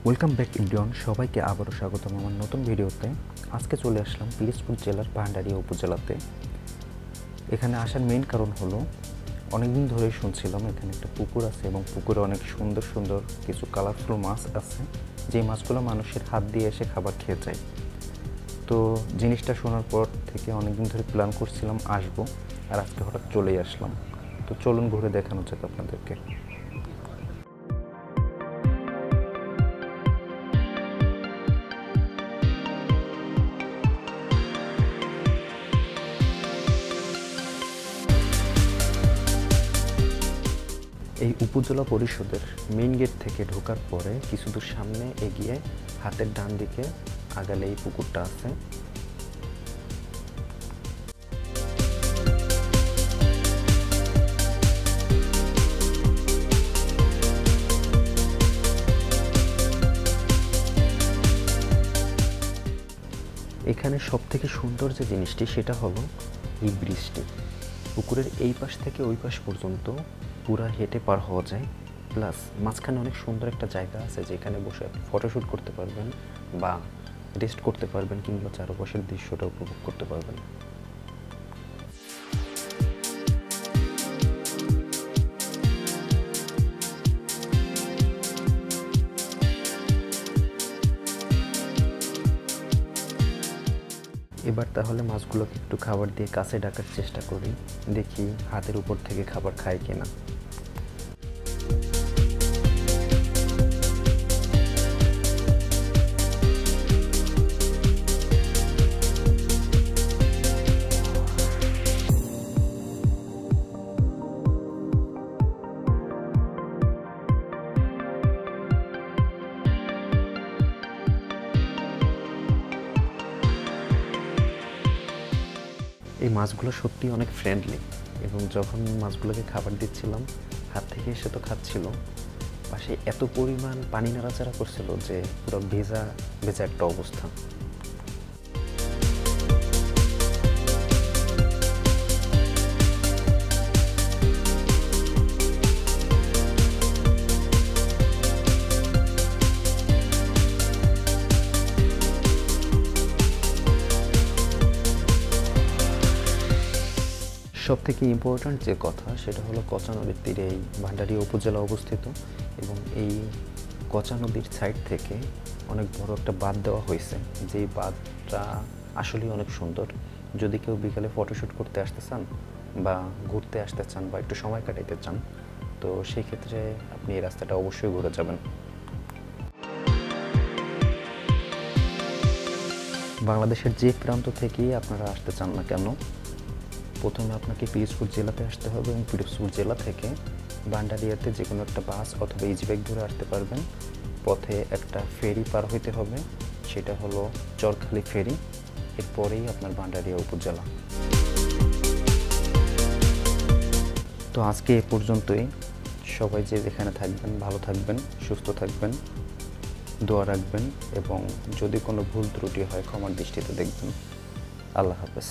Welcome back ইন্ডিয়ন, সবাইকে আবারও স্বাগতম আমার নতুন ভিডিওতে। আজকে চলে আসলাম পিরোজপুর জেলার ভান্ডারিয়া উপজেলাতে। এখানে আসার মেইন কারণ হলো অনেকদিন ধরেই শুনছিলাম এখানে একটা পুকুর আছে এবং পুকুরে অনেক সুন্দর সুন্দর কিছু কালারফুল মাছ আছে, যে মাছগুলো মানুষের হাত দিয়ে এসে খাবার খেয়ে যায়। তো জিনিসটা শোনার পর থেকে অনেকদিন ধরে প্ল্যান করছিলাম আসবো, আর আজকে হঠাৎ চলেই আসলাম। তো চলুন ঘুরে দেখানো যাক আপনাদেরকে। এই উপজেলা পরিষদের মেইন গেট থেকে ঢোকার পরে কিছু দূর সামনে এগিয়ে হাতের ডান দিকে আগালে এই পুকুরটা আছে। এখানে সব থেকে সুন্দর যে জিনিসটি সেটা হলো এই ব্রিজটি। পুকুরের এই পাশ থেকে ওই পাশ পর্যন্ত পুরা হেঁটে পার হওয়া যায়, প্লাস মাঝখানে অনেক সুন্দর একটা জায়গা আছে যেখানে বসে আপনি ফটোশ্যুট করতে পারবেন বা রেস্ট করতে পারবেন, কিংবা চারপাশের দৃশ্যটা উপভোগ করতে পারবেন। এবার তাহলে মাছগুলোকে একটু খাবার দিয়ে কাছে ডাকার চেষ্টা করি, দেখি হাতের উপর থেকে খাবার খায় কিনা। এই মাছগুলো সত্যি অনেক ফ্রেন্ডলি, এবং যখন মাছগুলোকে খাবার দিচ্ছিলাম হাত থেকে এসে তো খাচ্ছিল, পাশে এত পরিমাণ পানি নাড়াচাড়া করছিল যে পুরো ভেজা ভেজা একটা অবস্থা। সবথেকে ইম্পর্ট্যান্ট যে কথা সেটা হলো কচা নদীর তীরে এই ভান্ডারিয়া উপজেলা অবস্থিত, এবং এই কচা নদীর সাইড থেকে অনেক বড় একটা বাঁধ দেওয়া হয়েছে, যেই বাঁধটা আসলেই অনেক সুন্দর। যদি কেউ বিকালে ফটোশ্যুট করতে আসতে চান বা ঘুরতে আসতে চান বা একটু সময় কাটাইতে চান, তো সেই ক্ষেত্রে আপনি এই রাস্তাটা অবশ্যই ঘুরে যাবেন। বাংলাদেশের যে প্রান্ত থেকেই আপনারা আসতে চান না কেন, প্রথমে আপনাকে পিরোজপুর জেলাতে আসতে হবে, এবং পিরোজপুর জেলা থেকে ভান্ডারিয়াতে যে কোনো একটা বাস অথবা ইজিবাইক ধরে আসতে পারবেন। পথে একটা ফেরি পার হইতে হবে, সেটা হলো চরখালি ফেরি। এরপরেই আপনার ভান্ডারিয়া উপজেলা। তো আজকে এ পর্যন্তই। সবাই যে যেখানে থাকবেন ভালো থাকবেন, সুস্থ থাকবেন, দোয়া রাখবেন, এবং যদি কোনো ভুল ত্রুটি হয় ক্ষমার দৃষ্টিতে দেখবেন। আল্লাহ হাফেজ।